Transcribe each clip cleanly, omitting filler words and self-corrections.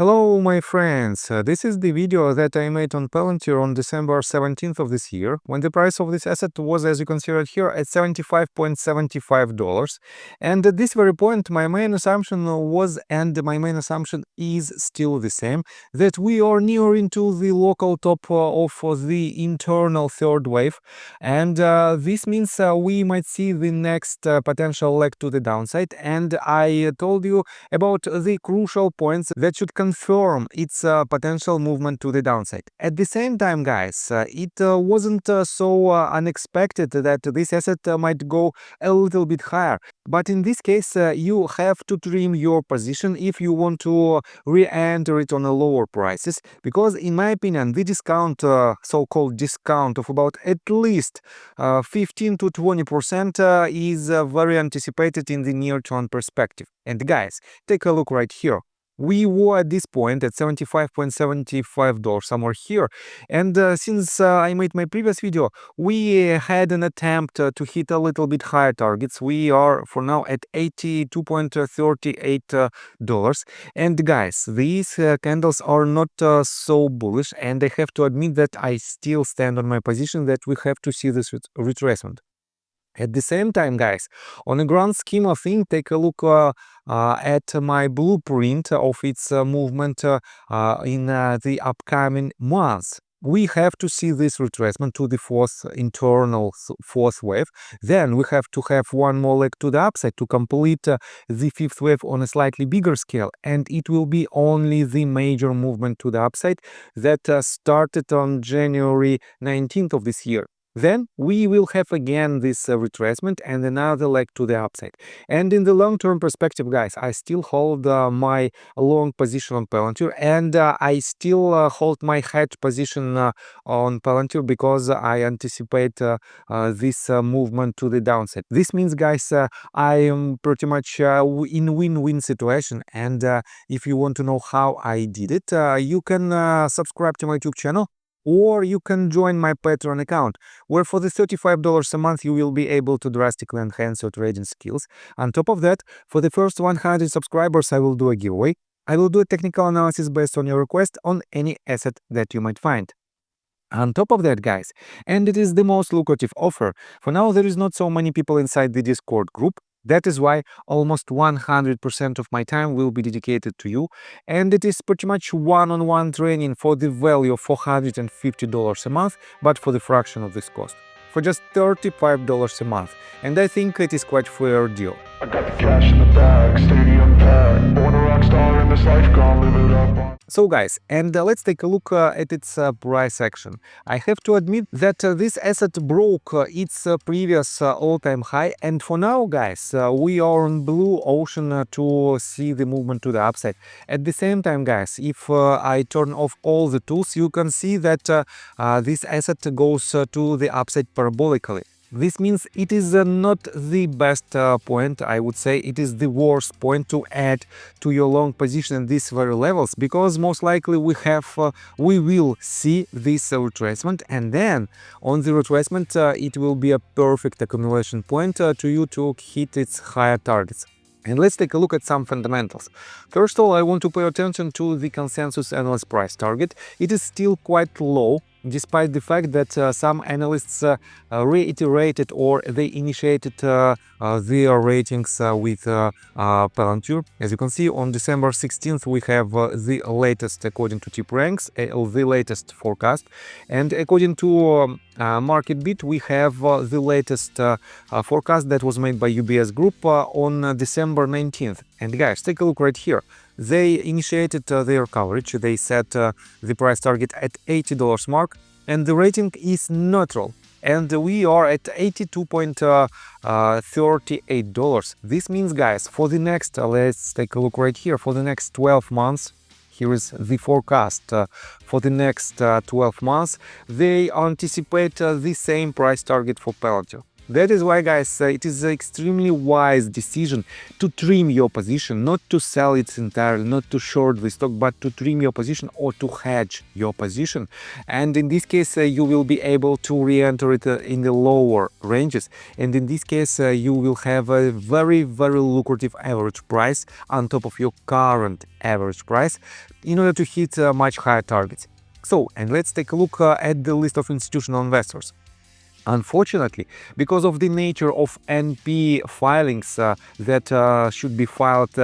Hello my friends, this is the video that I made on Palantir on December 17th of this year, when the price of this asset was, as you can see right here, at $75.75. And at this very point my main assumption was, and my main assumption is still the same, that we are nearing to the local top of the internal third wave, and this means we might see the next potential leg to the downside. And I told you about the crucial points that should confirm its potential movement to the downside. At the same time, guys, it wasn't so unexpected that this asset might go a little bit higher. But in this case, you have to trim your position if you want to re-enter it on a lower prices, because in my opinion, the discount, so-called discount of about at least 15 to 20% is very anticipated in the near-term perspective. And guys, take a look right here. We were at this point at $75.75, somewhere here. And since I made my previous video, we had an attempt to hit a little bit higher targets. We are for now at $82.38. And guys, these candles are not so bullish. And I have to admit that I still stand on my position that we have to see this retracement. At the same time, guys, on a grand scheme of things, take a look at my blueprint of its movement in the upcoming months. We have to see this retracement to the fourth wave. Then we have to have one more leg to the upside to complete the fifth wave on a slightly bigger scale. And it will be only the major movement to the upside that started on January 19th of this year. Then we will have again this retracement and another leg to the upside. And in the long-term perspective, guys, I still hold my long position on Palantir, and I still hold my hedge position on Palantir because I anticipate this movement to the downside. This means, guys, I am pretty much in win-win situation. And if you want to know how I did it, you can subscribe to my YouTube channel, or you can join my Patreon account, where for the $35 a month you will be able to drastically enhance your trading skills. On top of that, for the first 100 subscribers I will do a giveaway. I will do a technical analysis based on your request on any asset that you might find. On top of that, guys, and it is the most lucrative offer, for now there is not so many people inside the Discord group. That is why almost 100% of my time will be dedicated to you, and it is pretty much one-on-one training for the value of $450 a month, but for the fraction of this cost, for just $35 a month, and I think it is quite fair deal. I got the cash in the bag, stadium packed, born a rock star in this life, gonna live it up on. So guys, and let's take a look at its price action. I have to admit that this asset broke its previous all-time high, and for now, guys, we are on blue ocean to see the movement to the upside. At the same time, guys, if I turn off all the tools, you can see that this asset goes to the upside parabolically. This means it is not the best point. I would say it is the worst point to add to your long position at these very levels, because most likely we will see this retracement, and then on the retracement it will be a perfect accumulation point to you to hit its higher targets. And let's take a look at some fundamentals. First of all, I want to pay attention to the consensus analyst price target. It is still quite low, despite the fact that some analysts reiterated or they initiated their ratings with Palantir. As you can see, on December 16th we have the latest, according to TipRanks, the latest forecast, and according to MarketBeat we have the latest forecast that was made by UBS Group on December 19th. And guys, take a look right here. They initiated their coverage. They set the price target at $80 mark, and the rating is neutral. And we are at $82.38. This means, guys, for the next, let's take a look right here, for the next 12 months, here is the forecast for the next 12 months, they anticipate the same price target for Palantir. That is why, guys, it is an extremely wise decision to trim your position, not to sell it entirely, not to short the stock, but to trim your position or to hedge your position. And in this case, you will be able to re-enter it in the lower ranges. And in this case, you will have a very, very lucrative average price on top of your current average price in order to hit much higher targets. So, and let's take a look at the list of institutional investors. Unfortunately, because of the nature of NP filings that should be filed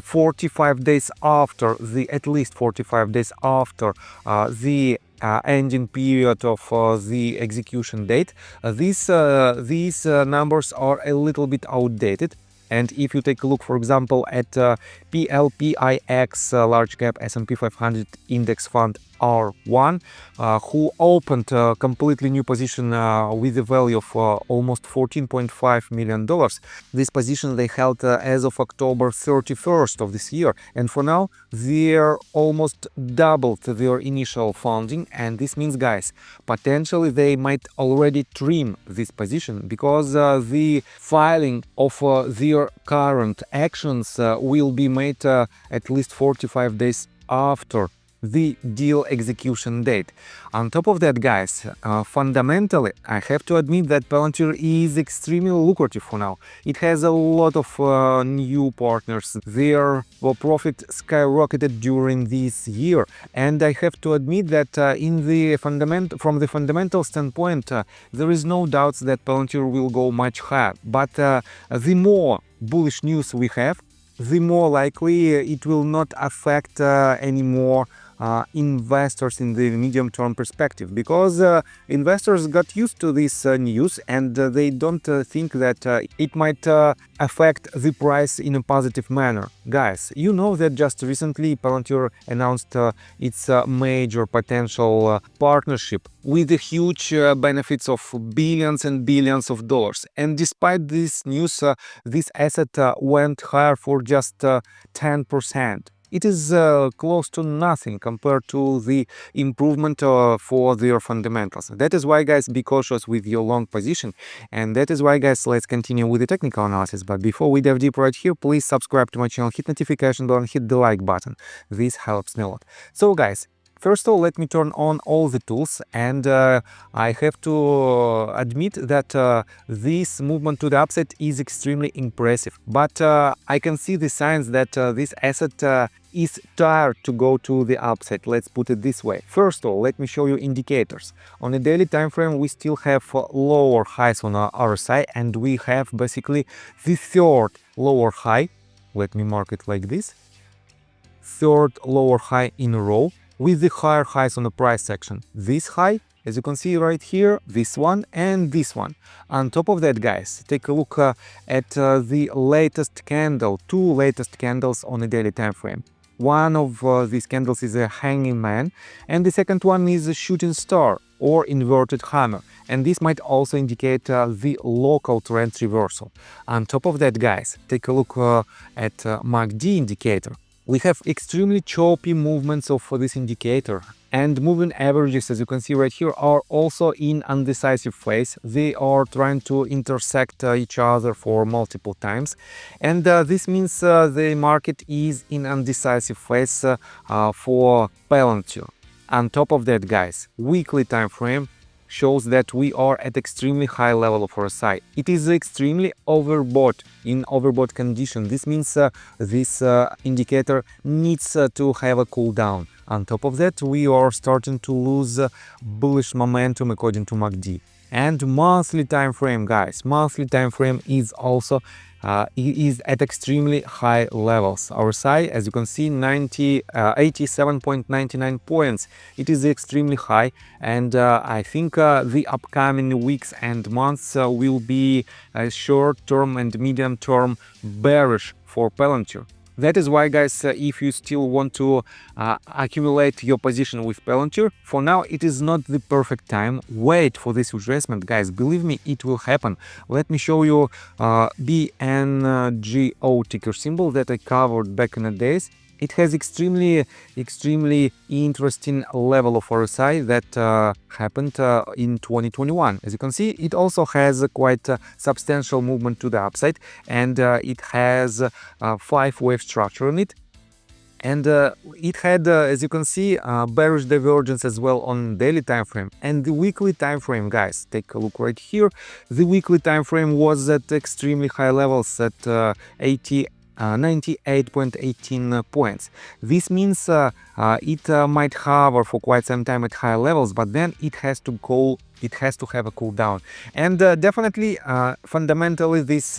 45 days after at least 45 days after the ending period of the execution date, these numbers are a little bit outdated. And if you take a look, for example, at PLPIX large cap S&P 500 index fund R1, who opened a completely new position with a value of almost $14.5 million. This position they held as of October 31st of this year. And for now, they're almost doubled their initial funding. And this means, guys, potentially they might already trim this position because the filing of their current actions will be made at least 45 days after the deal execution date. On top of that, guys, fundamentally, I have to admit that Palantir is extremely lucrative for now. It has a lot of new partners. Their profit skyrocketed during this year, and I have to admit that from the fundamental standpoint, there is no doubt that Palantir will go much higher. But the more bullish news we have, the more likely it will not affect anymore investors in the medium-term perspective, because investors got used to this news and they don't think that it might affect the price in a positive manner. Guys, you know that just recently Palantir announced its major potential partnership with the huge benefits of billions and billions of dollars. And despite this news, this asset went higher for just 10%. It is close to nothing compared to the improvement for their fundamentals. That is why, guys, be cautious with your long position. And that is why, guys, let's continue with the technical analysis. But before we dive deep right here, please subscribe to my channel, hit notification bell and hit the like button. This helps me a lot. So, guys, first of all, let me turn on all the tools, and I have to admit that this movement to the upside is extremely impressive. But I can see the signs that this asset is tired to go to the upside. Let's put it this way. First of all, let me show you indicators. On a daily time frame, we still have lower highs on our RSI, and we have basically the third lower high. Let me mark it like this. Third lower high in a row, with the higher highs on the price section. This high, as you can see right here, this one and this one. On top of that, guys, take a look at the latest candle, two latest candles on a daily time frame. One of these candles is a hanging man, and the second one is a shooting star or inverted hammer. And this might also indicate the local trend reversal. On top of that, guys, take a look at MACD indicator. We have extremely choppy movements of this indicator, and moving averages, as you can see right here, are also in undecisive phase. They are trying to intersect each other for multiple times, and this means the market is in undecisive phase for Palantir. On top of that, guys, weekly time frame shows that we are at extremely high level of RSI. It is extremely overbought, in overbought condition. This means this indicator needs to have a cool down. On top of that, we are starting to lose bullish momentum according to MACD. And monthly time frame, guys, monthly time frame is also is at extremely high levels. RSI, as you can see, 87.99 points. It is extremely high, and I think the upcoming weeks and months will be short-term and medium-term bearish for Palantir. That is why, guys, if you still want to accumulate your position with Palantir, for now it is not the perfect time. Wait for this retracement, guys. Believe me, it will happen. Let me show you BNGO ticker symbol that I covered back in the days. It has extremely interesting level of RSI that happened in 2021. As you can see, it also has a quite substantial movement to the upside, and it has a 5-wave structure in it. And it had, as you can see, bearish divergence as well on daily time frame and the weekly time frame. Guys, take a look right here. The weekly time frame was at extremely high levels at 98.18 points. This means it might hover for quite some time at high levels, but then it has to have a cool down. And definitely, fundamentally, this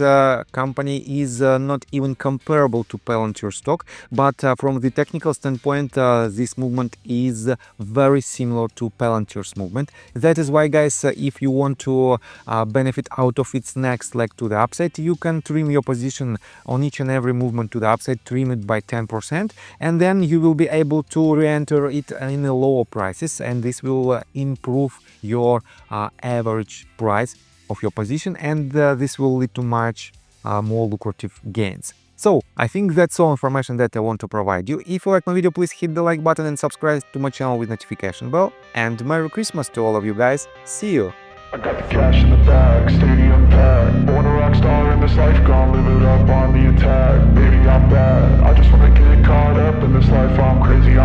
company is not even comparable to Palantir stock, but from the technical standpoint, this movement is very similar to Palantir's movement. That is why, guys, if you want to benefit out of its next leg to the upside, you can trim your position on each and every movement to the upside, trim it by 10%, and then you will be able to re-enter it in the lower prices, and this will improve your average price of your position, and this will lead to much more lucrative gains. So I think that's all information that I want to provide you. If you like my video, please hit the like button and subscribe to my channel with notification bell. And Merry Christmas to all of you guys. See you. I got the cash in the bag, stadium packed. Born a rock star in this life, gonna live it up on the attack. Baby, I'm bad. I just wanna get caught up in this life, I'm crazy.